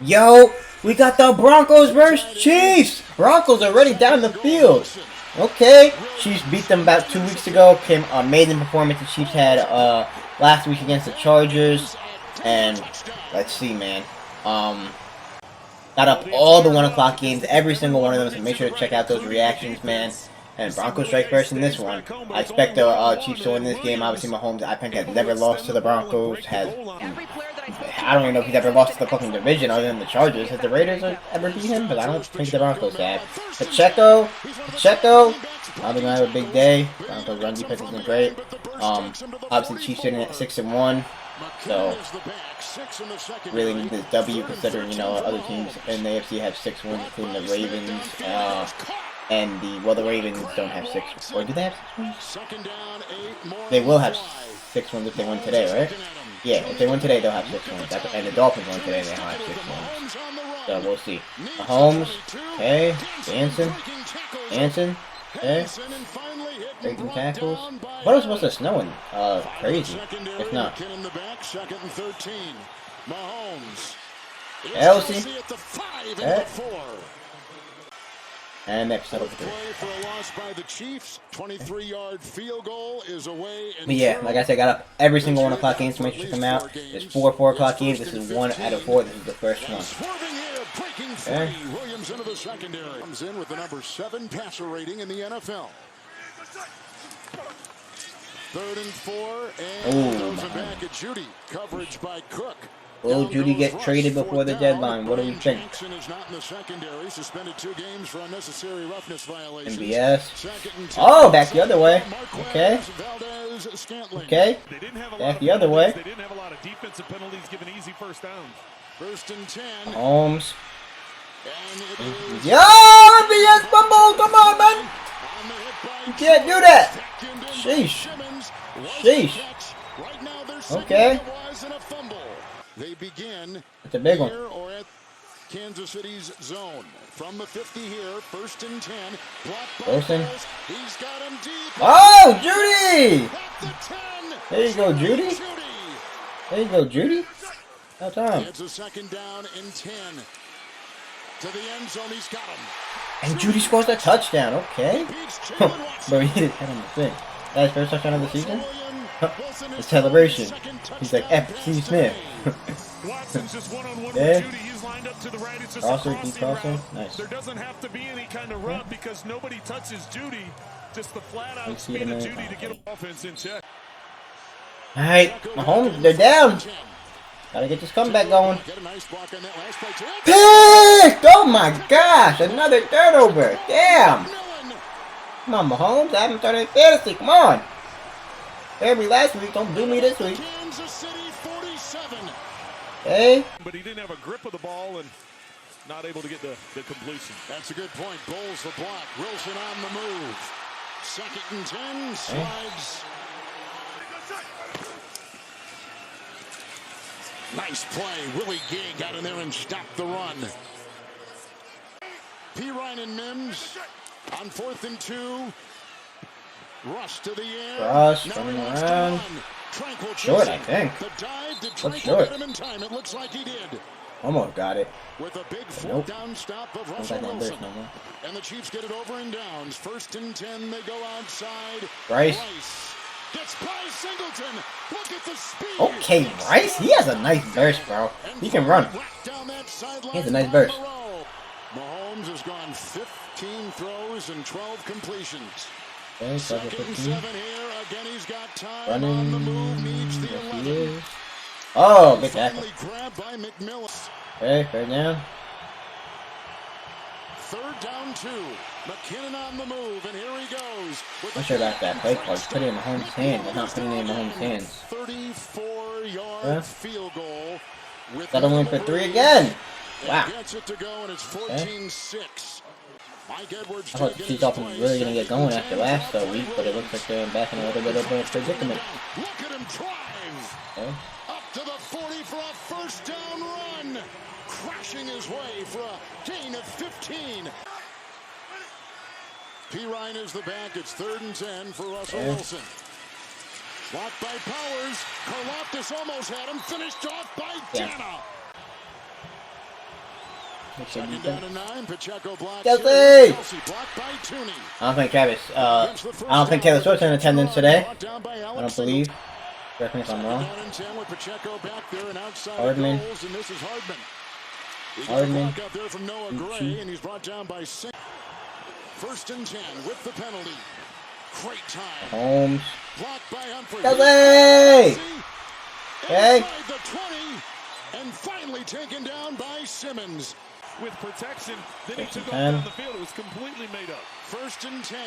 Yo, we got the Broncos versus Chiefs. Broncos already down the field. Okay, Chiefs beat them about 2 weeks ago. Came amazing performance the Chiefs had last week against the Chargers. And let's see, man. Got up all the 1 o'clock games, every single one of them. So make sure to check out those reactions, man. And Broncos strike first in this one. I expect the Chiefs to win this game. Obviously, Mahomes, I think, has never lost to the Broncos. I don't even know if he's ever lost to the fucking division other than the Chargers. Has the Raiders ever beat him? But I don't think the Broncos have. Pacheco, probably gonna have a big day. Broncos run defense has been great. Obviously, Chiefs sitting at 6-1. So, really need this W considering, other teams in the AFC have 6 wins, including the Ravens. And the Ravens don't have 6. Or do they have 6 wins? They will have 6 wins if they win today, right? Yeah, if they win today, they'll have 6 wins. And the Dolphins win today, they'll have 6 wins. So we'll see. Mahomes, okay. Jansen, okay. Breaking tackles. What was supposed to snow in? Crazy. If not. Elsie. Okay. And next settle for 3. But yeah, like I said, got up every single 1 o'clock games to make sure to come out. There's 4 4 o'clock games. This is 1 out of 4. This is the first one. Okay. Williams into the secondary. Comes in with the number 7 passer rating in the NFL. 3rd and 4, and throws it back at Judy. Coverage by Cook. Will Judy get traded before the deadline? What do we think? MBS. Oh, back the other way. Okay. Okay. Back the other way. Holmes. Yo, MBS fumble. Come on, man. You can't do that. Sheesh. Sheesh. Okay. They begin it's a big one. Or at Kansas City's zone. From the 50 here, 1st and 10. Wilson. He's got him deep. Oh, Judy! There you go, Judy. There you go, Judy. No time. It's a 2nd down and 10. To the end zone, he's got him. And Judy scores a touchdown. Okay. But he hit his head on the thing. That's his first touchdown of the season? The celebration. He's like F.C. Smith. Yeah. Crosser, keep crossing. Nice. There doesn't have to be any kind of rub because nobody touches Judy. Just the flat out speed of Judy to get offense in check. Alright, Mahomes, they're down. Gotta get this comeback going. Pick! Oh my gosh, another turnover. Damn. Come on, Mahomes. I haven't started fantasy. Come on. Failed me last week. Don't do me this week. Hey. But he didn't have a grip of the ball and not able to get the completion. That's a good point. Bowles the block. Wilson on the move. 2nd and 10. Slides. Nice play. Willie Gay got in there and stopped the run. P. Ryan and Mims on 4th and 2. Rush to the air. Rush running around. Short, I think. What's short? It looks like he did. Almost got it. With a big Nope. down stop of Russell Wilson. And the Chiefs get it over and downs. 1st and 10. They go outside. Rice. Gets by Singleton. Look at the speed. Okay, Rice. He has a nice burst, bro. He can run. He has a nice burst. Mahomes has gone 15 throws and 12 completions. Okay, 2nd and 7 here. Again, he's got time running. on the move. Needs the Yes, 11. he is. Oh, good tackle. Grabbed by McMillan. Okay, third down. 3rd down 2. McKinnon on the move, and here he goes. I'm sure about that play call. Just put it in Mahomes' hands. I'm not putting it in Mahomes' hands. 34-yard field goal. Got to win for 3 again. Wow. Gets it to go, and it's 14-6. Mike Edwards I thought the Chiefs offense was really going to get going after last week, but it looks like they're back in a little bit of a predicament. Look at him drive. Okay. Up to the 40 for a 1st down run. Crashing his way for a gain of 15. P. Ryan is the back. It's 3rd and 10 for Russell Wilson. Blocked by Powers. Karlaftis almost had him. Finished off by Dana. Second down and 9. Pacheco blocks. Kelsey! Blocked by Tooney. I don't think Travis. I don't think Taylor Swift's in attendance today. I don't believe. Correct me if I'm wrong. Hardman. Hardman. And he's brought down by 6. First and 10 with the penalty. Great time. Holmes. Blocked by Humphrey. Kelsey! Okay. Inside the 20. And finally taken down by Simmons. With protection, then he First took and off 10. down the field. It was completely made up. First and 10.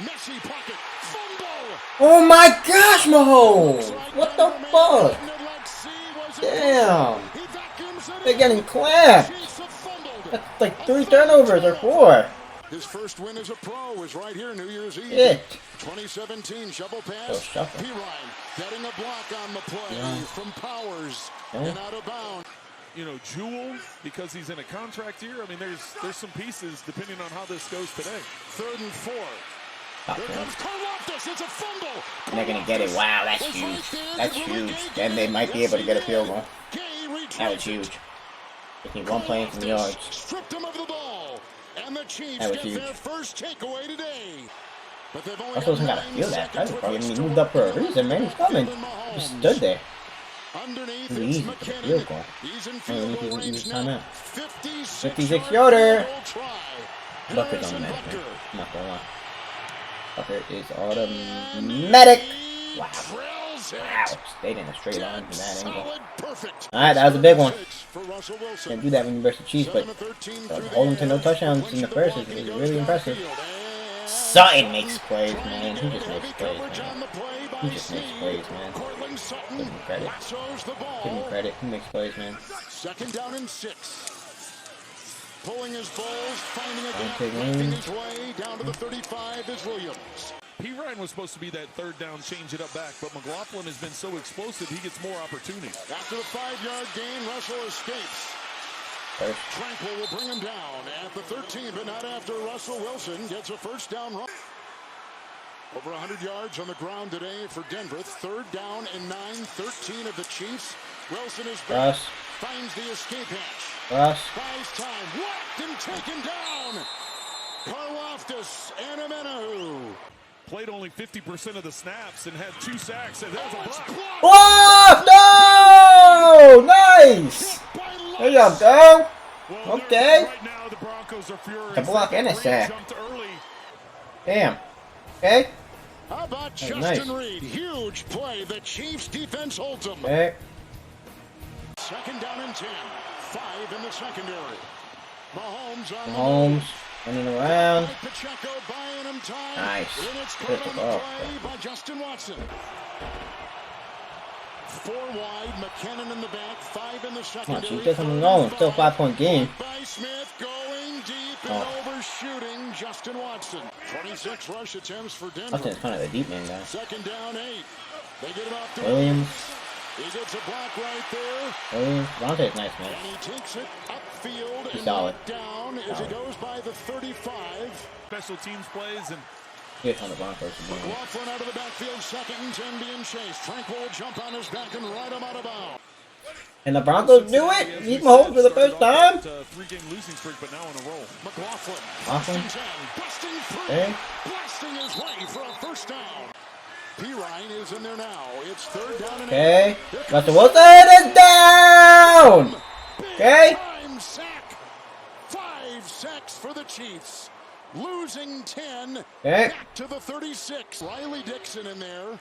Messi pocket. Fumble. Oh my gosh, Mahomes! What the fuck? Damn! They're getting clapped! That's like 3 turnovers or 4. His first win as a pro was right here New Year's Eve. Shit. 2017 shovel pass. Oh, shuffle. P-Ryan getting a block on the play from Powers and out of bounds. You know, Jewel, because he's in a contract year. I mean, there's some pieces depending on how this goes today. 3rd and 4. Stop Here him. comes Karlaftis. It's a fumble. And they're gonna get it. Wow, that's huge. That's huge. Then they might be able to get a field goal. That was huge. Just need 1 play from yards. Stripped him of the ball. And the Chiefs That was get huge. their first takeaway today. But they've only Russell doesn't gotta feel that. That's probably he moved up for a reason, man. He's coming. Just stood there. Underneath, It's it's easy for the McKinnon. field goal. He's in Hey, field look, goal he's range time now. out. 56 yarder. try. Bucket on Harrison the match, man. Butker. I'm not gonna lie. Bucket is automatic. Wow. Drills it. Wow. Stayed in a straight line from that angle. Solid, perfect. Alright, that was a big one. For Russell Wilson. Can't do that when you versus the Chiefs, but 7-13 to through hold him to no the air. touchdowns in the first is He goes really impressive. downfield, and Sutton makes plays, man. He just heavy makes plays, coverage on man. the play by He just makes Steve. plays, man. Cortland Sutton Give him credit. lassos the ball. Give him credit. He makes plays, man. Second down and 6. Pulling his balls, finding a gap, Okay, making man. his way down to the 35 is Williams. P. Ryan was supposed to be that 3rd down, change it up back, but McLaughlin has been so explosive, he gets more opportunity. After the 5-yard gain, Russell escapes. First. Tranquil will bring him down at the 13, but not after Russell Wilson gets a first down run. Over 100 yards on the ground today for Denver. 3rd down and 9, 13 of the Chiefs. Wilson is back. Russ. Finds the escape hatch. Russ. Buys time. Whacked and taken down. Karlaftis and Amenahu. Played only 50% of the snaps and had 2 sacks, and there's a It's block. blocked Oh, no! Nice! by There you Lutz. go. Well, Okay. right now, the Broncos are furious. A block and a sack. Jumped early. Damn. Okay. How about That's Justin nice. Reed? Huge play. The Chiefs defense holds him. Okay. Second down and 10. 5 in the secondary. Mahomes on Mahomes running around. Pacheco buying him time. Nice. And it's Good caught on ball. the play by Justin Watson. 4 wide. McKinnon in the back. 5 in the Come on, secondary. Chief, get something going. Still a 5-point game. By Smith going deep and overshooting Justin Watson. 26 rush attempts for Denver. Austin's kind of a deep man, guy. Second down 8. They get it off to Williams. He gets a block right there. Williams. Devontae's nice, man. And he takes it upfield He's and solid. knocked down as he goes by the 35. Special teams plays, and Here's on the Broncos. McLaughlin out of the backfield, 2nd and 10 being chased. Tranquil will jump on his back and ride him out of bounds. And the Broncos do it. Beat Mahomes for the first time. 3-game losing streak, but now on a roll. McLaughlin, Awesome. 1st and 10, busting through, Okay. blasting his way for a first down. P. Ryan is in there now. It's 3rd down and 8. Okay. Here comes Russell Wilson is down. Okay. Time sack. 5 sacks for the Chiefs. Losing 10. Okay. Back to the 36. Riley Dixon in there,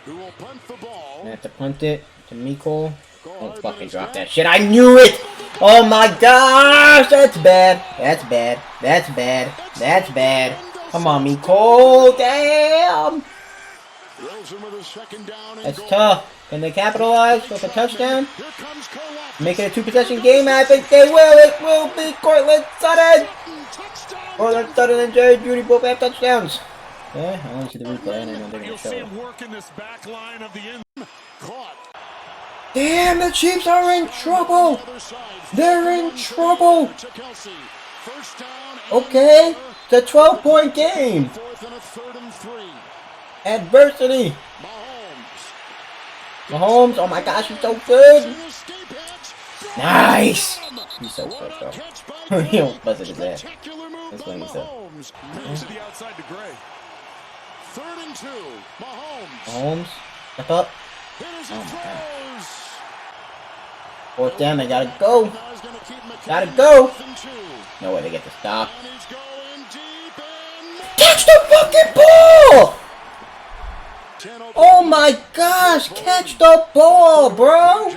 who will punt the ball. I have to punt it to Miko. Don't fucking drop that shit. I knew it. Oh my gosh. That's bad. That's bad. That's bad. That's bad. Come on, Miko. Damn. Wilson with a 2nd down and That's goal. tough. Can they capitalize with a touchdown? Here comes Karlaftis. Make it a 2-possession game. I think they will. It will be Cortland Sutton. Touchdown. Cortland Sutton and Jerry Judy both have touchdowns. Yeah, I want to see the replay. I know they're You'll going to see show him it. working this back line of the end. Caught. Damn, the Chiefs are in trouble. They're in trouble. To Kelsey. First down. Okay, it's a 12-point game. 4th and a 3rd and 3. Adversity. Mahomes. Mahomes, oh my gosh, he's so good. An escape hatch. Nice. He's so good, though. He almost busted his ass. Spectacular move That's by funny stuff. Mahomes. Moves to the outside to Gray. 3rd and 2. Mahomes. Mahomes, step up. Here as he Oh my God. throws. 4th down, they gotta go. Now he's gonna keep McCain. Gotta go. 4th and 2. No way they get the stop. And he's going deep in. Catch the fucking ball! 10 over. Oh my gosh, catch the ball, bro!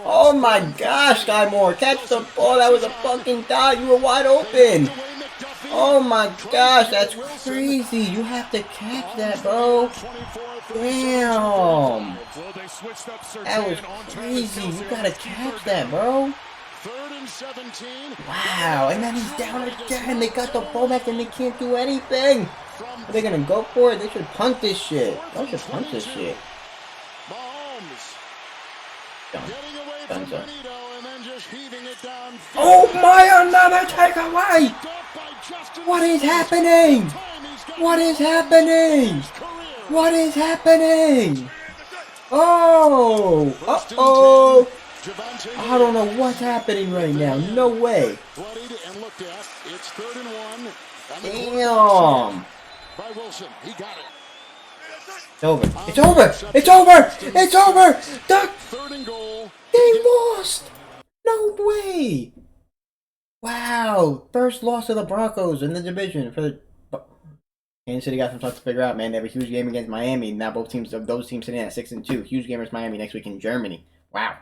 Oh my gosh, Sky Moore, catch the ball. That was a fucking dive. You were wide open. Oh my gosh, that's crazy. You have to catch that, bro. Damn. Well, they switched up That was Surtain on crazy. Travis You Kelce gotta on catch 3rd that, bro. 3rd and 17. Wow, and then he's down again. They got the ball back and they can't do anything. Are they gonna go for it? They should punt this shit. They should punt this shit. Mahomes Done. getting away Done, from sir. Benito and then just heaving it down. Oh my, another takeaway! Stopped by Justin What is Simmons. happening? Time he's got What is more happening? his career. What is happening? Oh! Uh-oh! Javonte I don't know what's happening right now. No way. bloodied and looked at. It's 3rd and 1. And the Damn. by Wilson. He got it. It's over. It's over. It's over. It's over. 3rd and goal. They lost. No way. Wow. First loss of the Broncos in the division for the Kansas City got some stuff to figure out, man. They have a huge game against Miami. Now both teams, those teams sitting at 6-2. Huge game against Miami next week in Germany. Wow.